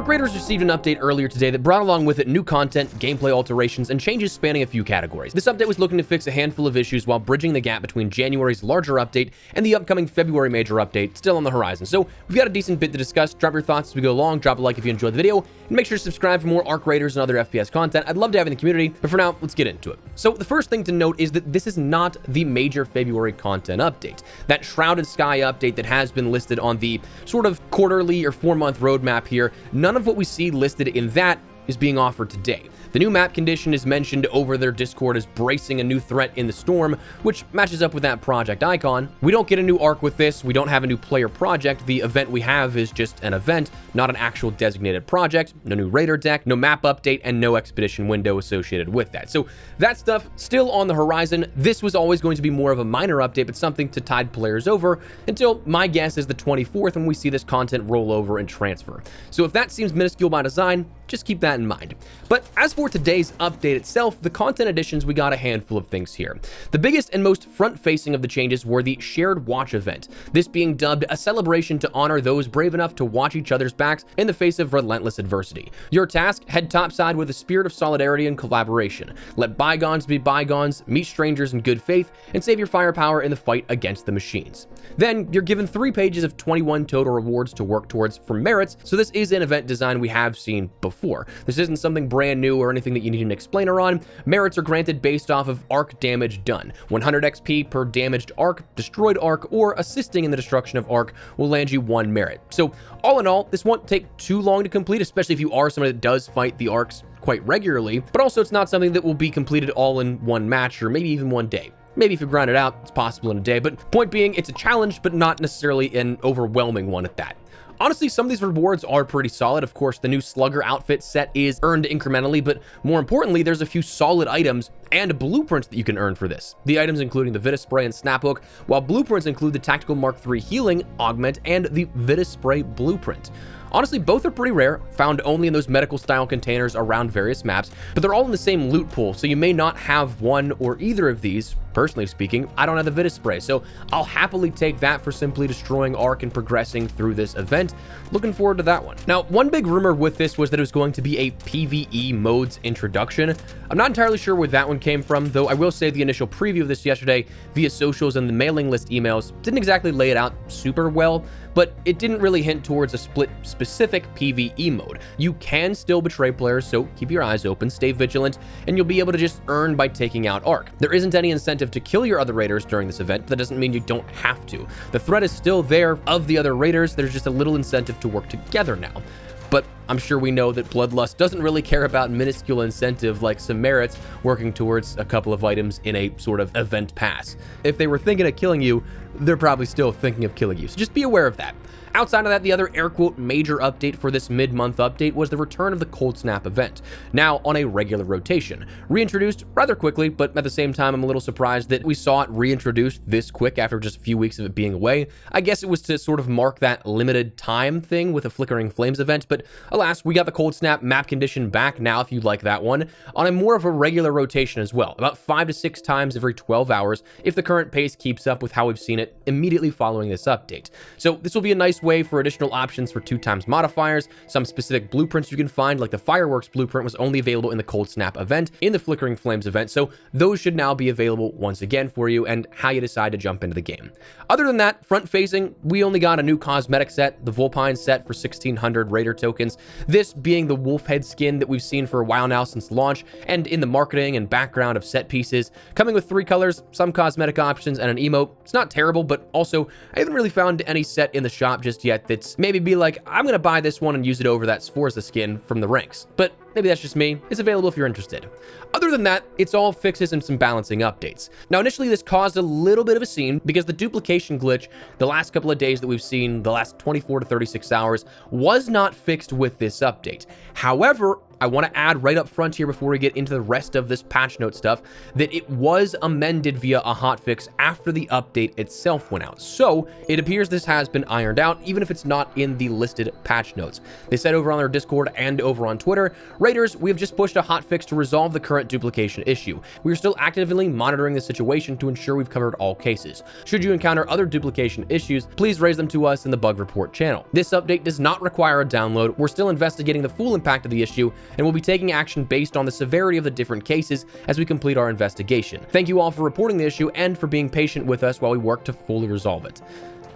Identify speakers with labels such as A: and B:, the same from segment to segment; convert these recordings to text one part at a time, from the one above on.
A: Arc Raiders received an update earlier today that brought along with it new content, gameplay alterations, and changes spanning a few categories. This update was looking to fix a handful of issues while bridging the gap between January's larger update and the upcoming February major update still on the horizon. So we've got a decent bit to discuss. Drop your thoughts as we go along, drop a like if you enjoyed the video, and make sure to subscribe for more Arc Raiders and other FPS content. I'd love to have in the community, but for now, let's get into it. So the first thing to note is that this is not the major February content update. That Shrouded Sky update that has been listed on the sort of quarterly or 4-month roadmap here, none of what we see listed in that is being offered today. The new map condition is mentioned over their Discord as bracing a new threat in the storm, which matches up with that project icon. We don't get a new arc with this. We don't have a new player project. The event we have is just an event, not an actual designated project. No new raider deck, no map update, and no expedition window associated with that. So that stuff still on the horizon. This was always going to be more of a minor update, but something to tide players over until my guess is the 24th when we see this content roll over and transfer. So if that seems minuscule by design, just keep that in mind. But as for today's update itself, the content additions, we got a handful of things here. The biggest and most front-facing of the changes were the Shared Watch event, this being dubbed a celebration to honor those brave enough to watch each other's backs in the face of relentless adversity. Your task, head topside with a spirit of solidarity and collaboration. Let bygones be bygones, meet strangers in good faith, and save your firepower in the fight against the machines. Then, you're given 3 pages of 21 total rewards to work towards for merits, so this is an event design we have seen before. This isn't something brand new or anything that you need an explainer on. Merits are granted based off of arc damage done. 100 XP per damaged arc, destroyed arc, or assisting in the destruction of arc will land you 1 merit. So all in all, this won't take too long to complete, especially if you are somebody that does fight the arcs quite regularly, but also it's not something that will be completed all in one match or maybe even one day. Maybe if you grind it out, it's possible in a day, but point being, it's a challenge, but not necessarily an overwhelming one at that. Honestly, some of these rewards are pretty solid. Of course, the new Slugger outfit set is earned incrementally, but more importantly, there's a few solid items and blueprints that you can earn for this. The items including the Vitus Spray and Snap Hook, while blueprints include the Tactical Mark III Healing Augment and the Vitus Spray Blueprint. Honestly, both are pretty rare, found only in those medical style containers around various maps, but they're all in the same loot pool, so you may not have one or either of these. Personally speaking, I don't have the Vitus Spray, so I'll happily take that for simply destroying arc and progressing through this event. Looking forward to that one. Now, one big rumor with this was that it was going to be a PvE modes introduction. I'm not entirely sure where that one came from, though I will say the initial preview of this yesterday via socials and the mailing list emails didn't exactly lay it out super well, but it didn't really hint towards a split specific PvE mode. You can still betray players, so keep your eyes open, stay vigilant, and you'll be able to just earn by taking out arc. There isn't any incentive to kill your other raiders during this event, but that doesn't mean you don't have to. The threat is still there of the other raiders, there's just a little incentive to work together now. But I'm sure we know that Bloodlust doesn't really care about minuscule incentive like some merits working towards a couple of items in a sort of event pass. If they were thinking of killing you, they're probably still thinking of killing you, so just be aware of that. Outside of that, the other air quote major update for this mid-month update was the return of the Cold Snap event, now on a regular rotation. Reintroduced rather quickly, but at the same time, I'm a little surprised that we saw it reintroduced this quick after just a few weeks of it being away. I guess it was to sort of mark that limited time thing with a Flickering Flames event, but alas, we got the Cold Snap map condition back now if you'd like that one, on a more of a regular rotation as well, about 5 to 6 times every 12 hours if the current pace keeps up with how we've seen it immediately following this update. So this will be a nice way for additional options for 2x modifiers. Some specific blueprints you can find, like the Fireworks blueprint, was only available in the Cold Snap event, in the Flickering Flames event, so those should now be available once again for you and how you decide to jump into the game. Other than that, front-facing, we only got a new cosmetic set, the Vulpine set for 1600 Raider tokens, this being the wolf head skin that we've seen for a while now since launch, and in the marketing and background of set pieces, coming with 3 colors, some cosmetic options, and an emote. It's not terrible, but also, I haven't really found any set in the shop just yet that's maybe be like, I'm gonna buy this one and use it over that Sforza skin from the ranks. But maybe that's just me. It's available if you're interested. Other than that, it's all fixes and some balancing updates. Now, initially, this caused a little bit of a scene because the duplication glitch the last couple of days that we've seen, the last 24 to 36 hours, was not fixed with this update. However, I want to add right up front here before we get into the rest of this patch note stuff that it was amended via a hotfix after the update itself went out. So it appears this has been ironed out, even if it's not in the listed patch notes. They said over on their Discord and over on Twitter, Raiders, we have just pushed a hotfix to resolve the current duplication issue. We are still actively monitoring the situation to ensure we've covered all cases. Should you encounter other duplication issues, please raise them to us in the bug report channel. This update does not require a download. We're still investigating the full impact of the issue, and we'll be taking action based on the severity of the different cases as we complete our investigation. Thank you all for reporting the issue and for being patient with us while we work to fully resolve it.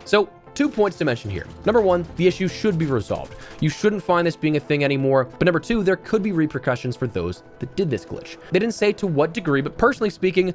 A: So, 2 points to mention here. Number 1, the issue should be resolved. You shouldn't find this being a thing anymore. But number 2, there could be repercussions for those that did this glitch. They didn't say to what degree, but personally speaking,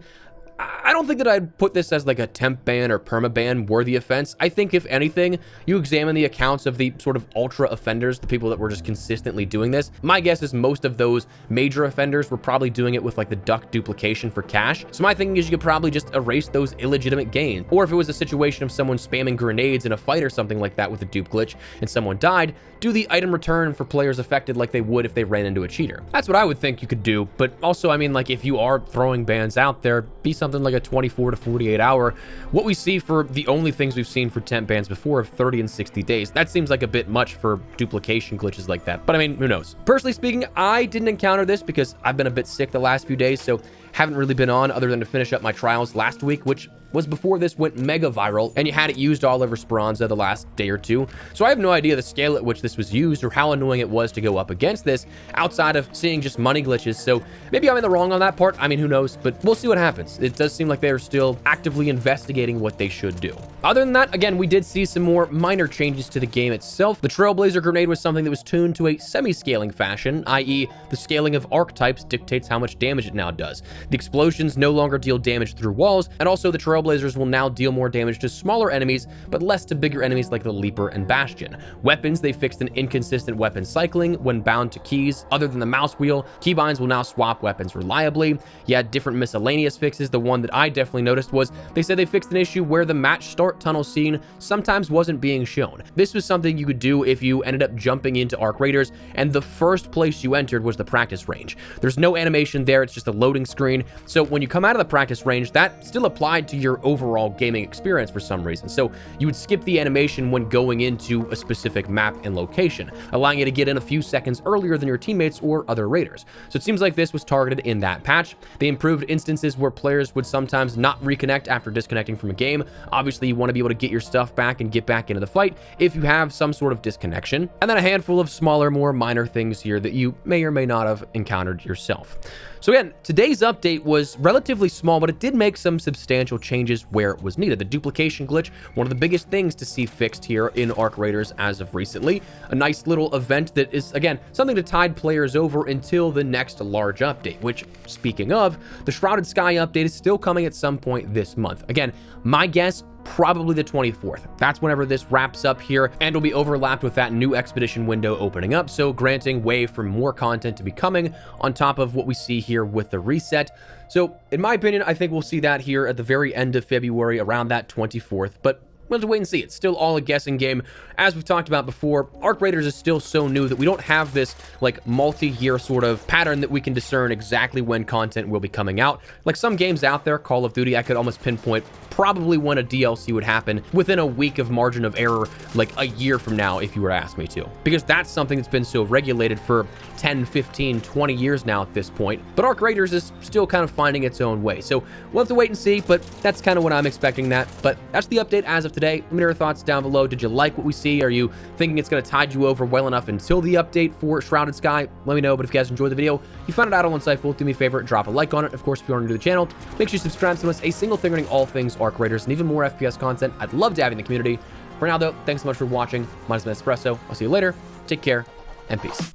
A: I don't think that I'd put this as like a temp ban or permaban worthy offense. I think if anything, you examine the accounts of the sort of ultra offenders, the people that were just consistently doing this. My guess is most of those major offenders were probably doing it with like the duck duplication for cash. So my thinking is you could probably just erase those illegitimate gains. Or if it was a situation of someone spamming grenades in a fight or something like that with a dupe glitch and someone died, do the item return for players affected like they would if they ran into a cheater. That's what I would think you could do. But also, I mean, like if you are throwing bans out there, be something like a 24 to 48 hour. What we see for the only things we've seen for temp bans before of 30 and 60 days. That seems like a bit much for duplication glitches like that. But I mean, who knows? Personally speaking, I didn't encounter this because I've been a bit sick the last few days, so haven't really been on other than to finish up my trials last week, which was before this went mega viral, and you had it used all over Speranza the last day or two. So I have no idea the scale at which this was used or how annoying it was to go up against this outside of seeing just money glitches. So maybe I'm in the wrong on that part. I mean, who knows, but we'll see what happens. It does seem like they're still actively investigating what they should do. Other than that, again, we did see some more minor changes to the game itself. The Trailblazer grenade was something that was tuned to a semi-scaling fashion, i.e. the scaling of archetypes dictates how much damage it now does. The explosions no longer deal damage through walls, and also the Trailblazers will now deal more damage to smaller enemies, but less to bigger enemies like the Leaper and Bastion. Weapons, they fixed an inconsistent weapon cycling when bound to keys. Other than the mouse wheel, keybinds will now swap weapons reliably. You had different miscellaneous fixes. The one that I definitely noticed was they said they fixed an issue where the match start tunnel scene sometimes wasn't being shown. This was something you could do if you ended up jumping into Arc Raiders and the first place you entered was the practice range. There's no animation there, it's just a loading screen. So when you come out of the practice range, that still applied to your overall gaming experience for some reason. So you would skip the animation when going into a specific map and location, allowing you to get in a few seconds earlier than your teammates or other raiders. So it seems like this was targeted in that patch. They improved instances where players would sometimes not reconnect after disconnecting from a game. Obviously, you want to be able to get your stuff back and get back into the fight if you have some sort of disconnection. And then a handful of smaller, more minor things here that you may or may not have encountered yourself. So again, today's update was relatively small, but it did make some substantial changes where it was needed. The duplication glitch, one of the biggest things to see fixed here in Arc Raiders as of recently. A nice little event that is, again, something to tide players over until the next large update, which, speaking of, the Shrouded Sky update is still coming at some point this month. Again, my guess, probably the 24th. That's whenever this wraps up here, and will be overlapped with that new expedition window opening up, so granting way for more content to be coming on top of what we see here with the reset. So in my opinion, I think we'll see that here at the very end of February, around that 24th, but we'll have to wait and see. It's still all a guessing game. As we've talked about before, Arc Raiders is still so new that we don't have this like multi-year sort of pattern that we can discern exactly when content will be coming out. Like some games out there, Call of Duty, I could almost pinpoint probably when a DLC would happen within a week of margin of error, like a year from now, if you were to ask me to. Because that's something that's been so regulated for 10, 15, 20 years now at this point. But Arc Raiders is still kind of finding its own way. So we'll have to wait and see, but that's kind of what I'm expecting that. But that's the update as of today. Let me know your thoughts down below. Did you like what we see? Are you thinking it's going to tide you over well enough until the update for Shrouded Sky? Let me know. But if you guys enjoyed the video, you found it out on insightful, do me a favor, drop a like on it. Of course, if you are new to the channel, make sure you subscribe to us. A single thing running all things Arc Raiders and even more FPS content. I'd love to have you in the community. For now, though, thanks so much for watching. My name is Espresso. I'll see you later. Take care and peace.